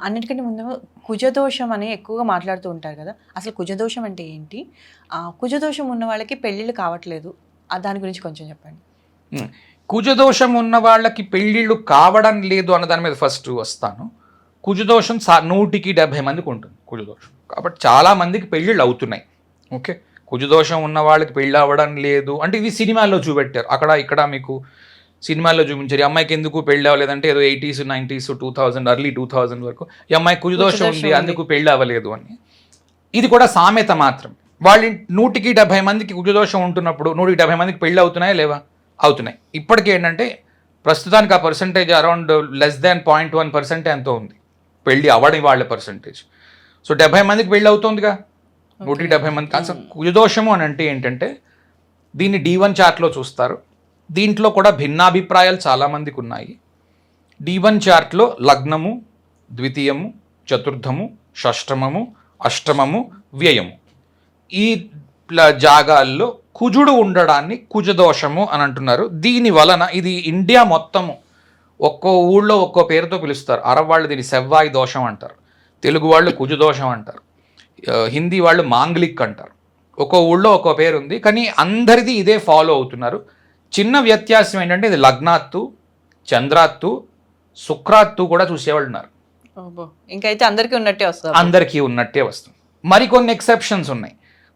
అన్నిటికంటే ముందు కుజదోషం అని ఎక్కువగా మాట్లాడుతూ ఉంటారు కదా, అసలు కుజదోషం అంటే ఏంటి? కుజదోషం ఉన్న వాళ్ళకి పెళ్ళిళ్ళు కావట్లేదు, దాని గురించి కొంచెం చెప్పండి. కుజదోషం ఉన్న వాళ్ళకి పెళ్ళిళ్ళు కావడం లేదు అన్న దాని మీద ఫస్ట్ వస్తాను. కుజదోషం 100కి 70 మందికి ఉంటుంది కుజదోషం, కాబట్టి చాలా మందికి పెళ్ళిళ్ళు అవుతున్నాయి. ఓకే, కుజదోషం ఉన్న వాళ్ళకి పెళ్ళి అవ్వడం లేదు అంటే ఇది సినిమాల్లో చూపెట్టారు, అక్కడ ఇక్కడ మీకు సినిమాల్లో చూపించారు. ఈ అమ్మాయికి ఎందుకు పెళ్ళి అవ్వలేదంటే ఏదో 80s 90s 2000 ఎర్లీ 2000 వరకు ఈ అమ్మాయి కుజదోషం ఉంది అందుకు పెళ్ళి అవ్వలేదు అని. ఇది కూడా సామెత మాత్రం. వాళ్ళ 100కి 70 మందికి కుజదోషం ఉంటున్నప్పుడు 100కి 70 మందికి పెళ్ళి అవుతున్నాయా లేవా? అవుతున్నాయి. ఇప్పటికీ ఏంటంటే ప్రస్తుతానికి ఆ పర్సంటేజ్ అరౌండ్ <0.1% ఎంతో ఉంది పెళ్ళి అవ్వని వాళ్ళ పర్సంటేజ్. సో 70 మందికి పెళ్ళి అవుతుందిగా, 170 మందికి. అసలు కుజదోషము అని అంటే ఏంటంటే దీన్ని D1 చార్ట్లో చూస్తారు. దీంట్లో కూడా భిన్నాభిప్రాయాలు చాలామందికి ఉన్నాయి. D1 చార్ట్లో లగ్నము, ద్వితీయము, చతుర్థము, షష్టమము, అష్టమము, వ్యయము ఈ జాగాల్లో కుజుడు ఉండడాన్ని కుజదోషము అని అంటున్నారు. దీని వలన ఇది ఇండియా మొత్తము ఒక్కో ఊళ్ళో ఒక్కో పేరుతో పిలుస్తారు. అరబ్ వాళ్ళు దీన్ని సెవ్వాయి దోషం అంటారు, తెలుగు వాళ్ళు కుజదోషం అంటారు, హిందీ వాళ్ళు మాంగ్లిక్ అంటారు. ఒక్కో ఊళ్ళో ఒక్కో పేరు ఉంది, కానీ అందరిది ఇదే ఫాలో అవుతున్నారు. చిన్న వ్యత్యాసం ఏంటంటే ఇది లగ్నాత్తు, చంద్రాత్తు, శుక్రాత్తు కూడా చూసేవాళ్ళు ఉన్నారు. ఇంకైతే అందరికీ ఉన్నట్టే వస్తుంది, అందరికీ ఉన్నట్టే వస్తుంది. మరికొన్ని ఎక్సెప్షన్స్ ఉన్నాయి.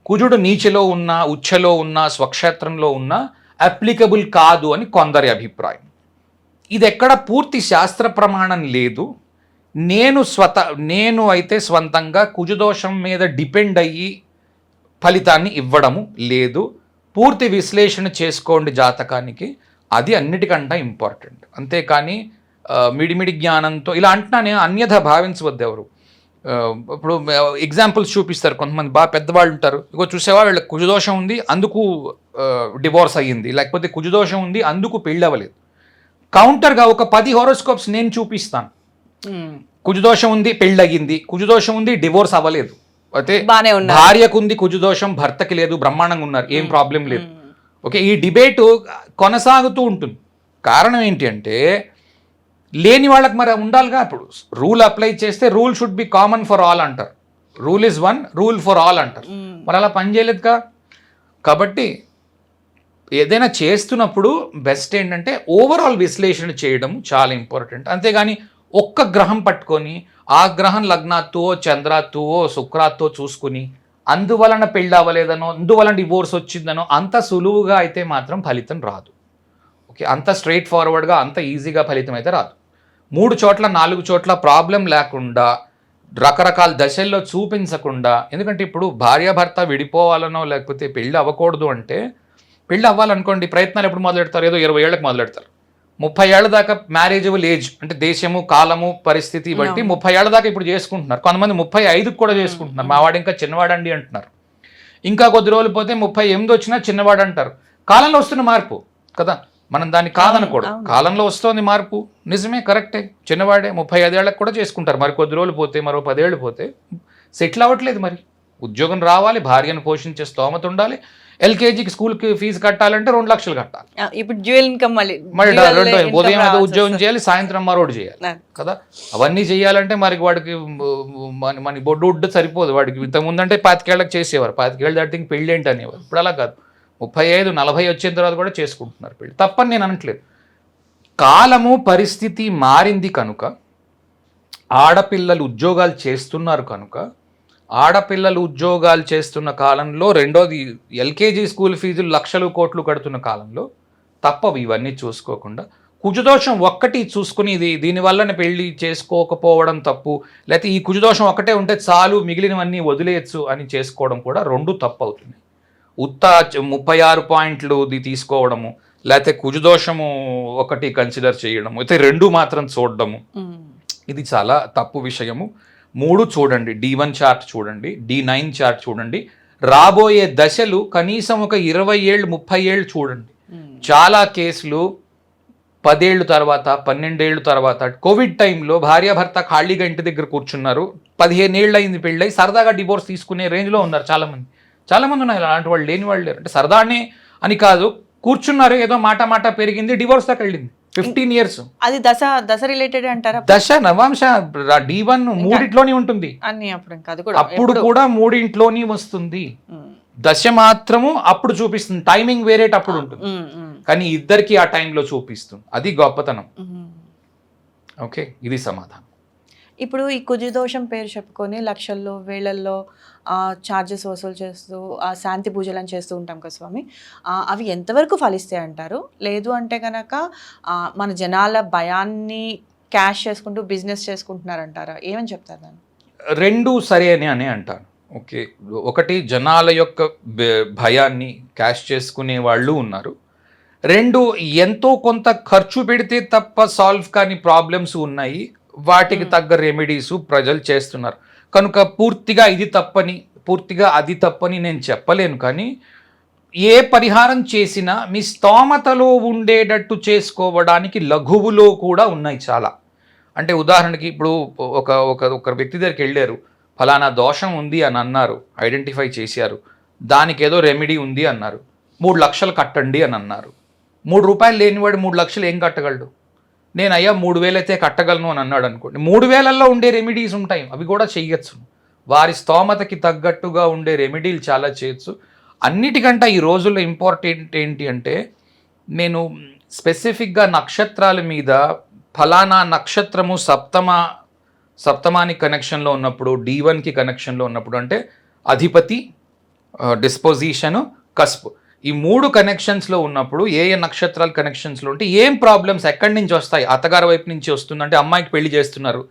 కుజుడు నీచలో ఉన్నా, ఉచ్చలో ఉన్నా, స్వక్షేత్రంలో ఉన్నా అప్లికబుల్ కాదు అని కొందరి అభిప్రాయం. ఇది ఎక్కడ పూర్తి శాస్త్ర ప్రమాణం లేదు. నేను అయితే స్వంతంగా కుజదోషం మీద డిపెండ్ అయ్యి ఫలితాన్ని ఇవ్వడము లేదు. పూర్తి విశ్లేషణ చేసుకోండి జాతకానికి, అది అన్నిటికంటే ఇంపార్టెంట్. అంతేకాని మిడిమిడి జ్ఞానంతో ఇలా అంటున్నా నేను అన్యథ భావించవద్దు ఎవరు. ఇప్పుడు ఎగ్జాంపుల్స్ చూపిస్తారు కొంతమంది బాగా పెద్దవాళ్ళు ఉంటారు, ఇగో చూసేవా వీళ్ళకి కుజదోషం ఉంది అందుకు డివోర్స్ అయ్యింది, లేకపోతే కుజదోషం ఉంది అందుకు పెళ్ళి అవ్వలేదు. కౌంటర్గా ఒక 10 హోరోస్కోప్స్ నేను చూపిస్తాను. కుజదోషం ఉంది పెళ్ళి అయ్యింది, కుజదోషం ఉంది డివోర్స్ అవ్వలేదు, అయితే భార్యకు ఉంది కుజదోషం భర్తకి లేదు, బ్రహ్మాండంగా ఉన్నారు, ఏం ప్రాబ్లం లేదు. ఓకే, ఈ డిబేటు కొనసాగుతూ ఉంటుంది. కారణం ఏంటి అంటే లేని వాళ్ళకి మరి ఉండాలిగా. ఇప్పుడు రూల్ అప్లై చేస్తే rule should be common for all అంటారు, rule is one rule for all అంటారు. మరి అలా పనిచేయలేదుగా. కాబట్టి ఏదైనా చేస్తున్నప్పుడు బెస్ట్ ఏంటంటే ఓవరాల్ విశ్లేషణ చేయడం చాలా ఇంపార్టెంట్. అంతేగాని ఒక్క గ్రహం పట్టుకొని ఆ గ్రహం లగ్నాత్తువో చంద్రాత్తువో శుక్రాత్తువో చూసుకుని అందువలన పెళ్ళి అవ్వలేదనో అందువలన డివోర్స్ వచ్చిందనో అంత సులువుగా అయితే మాత్రం ఫలితం రాదు. ఓకే, అంత స్ట్రైట్ ఫార్వర్డ్గా అంత ఈజీగా ఫలితం అయితే రాదు. 3 చోట్ల 4 చోట్ల ప్రాబ్లం లేకుండా రకరకాల దశల్లో చూపించకుండా, ఎందుకంటే ఇప్పుడు భార్యాభర్త విడిపోవాలనో లేకపోతే పెళ్ళి అవ్వకూడదు అంటే, పెళ్ళి అవ్వాలనుకోండి ప్రయత్నాలు ఎప్పుడు మొదలెడతారు, ఏదో 20 ఏళ్ళకి మొదలెడతారు. 30 ఏళ్ళ దాకా మ్యారేజబుల్ ఏజ్ అంటే దేశము కాలము పరిస్థితి బట్టి 30 ఏళ్ళ దాకా ఇప్పుడు చేసుకుంటున్నారు. కొంతమంది 35కి కూడా చేసుకుంటున్నారు. మావాడు ఇంకా చిన్నవాడండి అంటున్నారు. ఇంకా కొద్ది రోజులు పోతే 38 వచ్చినా చిన్నవాడు అంటారు. కాలంలో వస్తున్న మార్పు కదా, మనం దాన్ని కాదనకూడదు. కాలంలో వస్తుంది మార్పు, నిజమే, కరెక్టే. చిన్నవాడే 35 ఏళ్ళకి కూడా చేసుకుంటారు. మరి కొద్ది రోజులు పోతే మరో 10 ఏళ్ళు పోతే సెటిల్ అవ్వట్లేదు. మరి ఉద్యోగం రావాలి, భార్యను పోషించే స్తోమత ఉండాలి, ఎల్కేజీకి స్కూల్కి ఫీజు కట్టాలంటే 2 లక్షలు కట్టాలి. ఇప్పుడు డ్యూయల్ ఇన్కమ్ మళ్ళీ ఉదయం ఏదో ఉద్యోగం చేయాలి, సాయంత్రం మరోటి చేయాలి కదా. అవన్నీ చేయాలంటే మరి వాడికి మన బొడ్డు సరిపోదు. వాడికి ఇంతకుముందంటే 25 ఏళ్ళకి చేసేవారు, 25 ఏళ్ళు దాటికి పెళ్ళి ఏంటి అనేవారు. ఇప్పుడు అలా కాదు, 35 40 వచ్చిన తర్వాత కూడా చేసుకుంటున్నారు పెళ్ళి. తప్పని నేను అనట్లేదు. కాలము పరిస్థితి మారింది కనుక, ఆడపిల్లలు ఉద్యోగాలు చేస్తున్నారు కనుక, ఆడపిల్లలు ఉద్యోగాలు చేస్తున్న కాలంలో, రెండోది ఎల్కేజీ స్కూల్ ఫీజులు లక్షలు కోట్లు కడుతున్న కాలంలో తప్పవు ఇవన్నీ చూసుకోకుండా. కుజదోషం ఒక్కటి చూసుకుని దీనివల్లనే పెళ్ళి చేసుకోకపోవడం తప్పు, లేకపోతే ఈ కుజదోషం ఒక్కటే ఉంటే చాలు మిగిలినవన్నీ వదిలేయచ్చు అని చేసుకోవడం కూడా 2 తప్పు అవుతుంది. 36 పాయింట్లు తీసుకోవడము, లేకపోతే కుజదోషము ఒకటి కన్సిడర్ చేయడము, అయితే 2 మాత్రం చూడడము, ఇది చాలా తప్పు విషయము. 3 చూడండి, D1 చార్ట్ చూడండి, D9 చార్ట్ చూడండి, రాబోయే దశలు కనీసం ఒక 20 ఏళ్ళు 30 ఏళ్ళు చూడండి. చాలా కేసులు 10 ఏళ్ళు తర్వాత 12 ఏళ్ళు తర్వాత, కోవిడ్ టైంలో భార్యాభర్త ఖాళీగా ఇంటి దగ్గర కూర్చున్నారు, 15 ఏళ్ళు అయింది పెళ్ళై, సరదాగా డివోర్స్ తీసుకునే రేంజ్లో ఉన్నారు చాలామంది ఉన్నారు. అలాంటి వాళ్ళు లేని వాళ్ళు లేరు. అంటే సరదానే అని కాదు, కూర్చున్నారు, ఏదో మాట పెరిగింది, డివోర్స్ దాకా వెళ్ళింది. 15 years. అది దశ రిలేటెడ్ అంటారా? దశ నవాంశ D1 మూడిట్లోనే ఉంటుంది అన్ని అప్పుడు ఇంకా అది కూడా అప్పుడు కూడా మూడింట్లోని వస్తుంది. దశ మాత్రము అప్పుడు చూపిస్తుంది, టైమింగ్ వేరేట్ అప్పుడు ఉంటుంది, కానీ ఇద్దరికి ఆ టైంలో చూపిస్తుంది. అది గొప్పతనం. ఓకే, ఇది సమాధానం. ఇప్పుడు ఈ కుజదోషం పేరు చెప్పుకొని లక్షల్లో వేలల్లో ఛార్జెస్ వసూలు చేస్తూ శాంతి పూజలను చేస్తూ ఉంటాం కదా స్వామి, అవి ఎంతవరకు ఫలిస్తాయి అంటారు? లేదు అంటే కనుక మన జనాల భయాన్ని క్యాష్ చేసుకుంటూ బిజినెస్ చేసుకుంటున్నారంటారా? ఏమని చెప్తారు దాన్ని? రెండు సరే అని అంటాను. ఓకే, ఒకటి జనాల యొక్క భయాన్ని క్యాష్ చేసుకునే వాళ్ళు ఉన్నారు. రెండు, ఎంతో కొంత ఖర్చు పెడితే తప్ప సాల్వ్ కాని ప్రాబ్లమ్స్ ఉన్నాయి, వాటికి తగ్గ రెమెడీస్ ప్రజలు చేస్తున్నారు. కనుక పూర్తిగా ఇది తప్పని పూర్తిగా అది తప్పని నేను చెప్పలేను, కానీ ఏ పరిహారం చేసినా మీ స్తోమతలో ఉండేటట్టు చేసుకోవడానికి లఘువులో కూడా ఉన్నాయి చాలా. అంటే ఉదాహరణకి ఇప్పుడు ఒక వ్యక్తి దగ్గరికి వెళ్ళారు, ఫలానా దోషం ఉంది అని అన్నారు, ఐడెంటిఫై చేశారు, దానికి ఏదో రెమెడీ ఉంది అన్నారు, 3 లక్షలు కట్టండి అని అన్నారు. 3 రూపాయలు లేనివాడు 3 లక్షలు ఏం కట్టగలడు? నేను అయ్యా 3,000 అయితే కట్టగలను అని అన్నాడు అనుకోండి, 3,000లో ఉండే రెమెడీస్ ఉంటాయి, అవి కూడా చేయొచ్చు. వారి స్తోమతకి తగ్గట్టుగా ఉండే రెమెడీలు చాలా చేయొచ్చు. అన్నిటికంటే ఈ రోజుల్లో ఇంపార్టెంట్ ఏంటి అంటే, నేను స్పెసిఫిక్గా నక్షత్రాల మీద ఫలానా నక్షత్రము సప్తమానికి కనెక్షన్లో ఉన్నప్పుడు, D1కి కనెక్షన్లో ఉన్నప్పుడు, అంటే అధిపతి, డిస్పోజిషను, కస్ప్, ఈ 3 కనెక్షన్స్లో ఉన్నప్పుడు ఏ నక్షత్రాల కనెక్షన్స్లో ఉంటే ఏం ప్రాబ్లమ్స్ ఎక్కడి నుంచి వస్తాయి? అత్తగారి వైపు నుంచి వస్తుందంటే అమ్మాయికి పెళ్లి చేస్తున్నారు,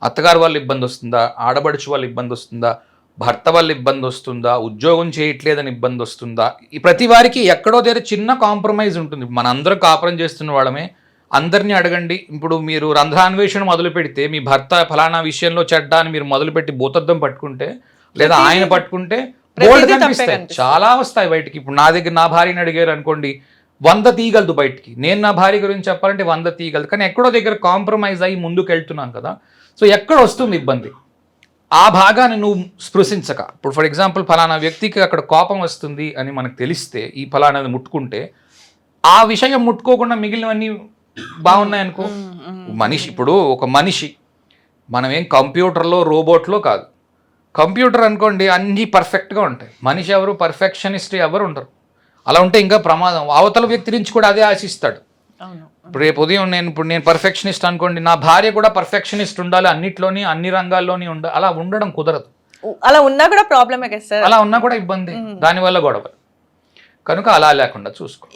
అత్తగారు వాళ్ళ ఇబ్బంది వస్తుందా, ఆడబడుచు వాళ్ళ ఇబ్బంది వస్తుందా, భర్త వాళ్ళ ఇబ్బంది వస్తుందా, ఉద్యోగం చేయట్లేదని ఇబ్బంది వస్తుందా, ఈ ప్రతి వారికి ఎక్కడో దగ్గర చిన్న కాంప్రమైజ్ ఉంటుంది. మనందరం కాపురం చేస్తున్న వాళ్ళమే, అందరినీ అడగండి. ఇప్పుడు మీరు రంధ్రాన్వేషణ మొదలు పెడితే మీ భర్త ఫలానా విషయంలో చెడ్డ అని మీరు మొదలుపెట్టి భూతద్దం పట్టుకుంటే, లేదా ఆయన పట్టుకుంటే బోల్డ్ కనిపిస్తాయి, చాలా వస్తాయి బయటికి. ఇప్పుడు నా దగ్గర నా భార్యని అడిగారు అనుకోండి, 100 తీయగలదు బయటికి. నేను నా భార్య గురించి చెప్పాలంటే 100 తీయగలదు, కానీ ఎక్కడో దగ్గర కాంప్రమైజ్ అయ్యి ముందుకు వెళ్తున్నాను కదా, సో ఎక్కడ వస్తుంది ఇబ్బంది? ఆ భాగాన్ని నువ్వు స్పృశించక, ఇప్పుడు ఫర్ ఎగ్జాంపుల్ ఫలానా వ్యక్తికి అక్కడ కోపం వస్తుంది అని మనకు తెలిస్తే, ఈ ఫలానాది ముట్టుకుంటే, ఆ విషయం ముట్టుకోకుండా మిగిలినవన్నీ బాగున్నాయనుకో. మనిషి, ఇప్పుడు ఒక మనిషి, మనం ఏం కంప్యూటర్లో రోబోట్లో కాదు. కంప్యూటర్ అనుకోండి అన్నీ పర్ఫెక్ట్గా ఉంటాయి, మనిషి ఎవరు పర్ఫెక్షనిస్ట్ ఎవరు ఉండరు. అలా ఉంటే ఇంకా ప్రమాదం. అవతల వ్యక్తి నుంచి కూడా అదే ఆశిస్తాడు. ఇప్పుడు రేపు ఉదయం నేను పర్ఫెక్షనిస్ట్ అనుకోండి, నా భార్య కూడా పర్ఫెక్షనిస్ట్ ఉండాలి, అన్నిట్లోని అన్ని రంగాల్లోని ఉండాలి. అలా ఉండడం కుదరదు. అలా ఉన్నా కూడా ప్రాబ్లమే కదా సార్, అలా ఉన్నా కూడా ఇబ్బంది, దానివల్ల గొడవ. కనుక అలా లేకుండా చూసుకో.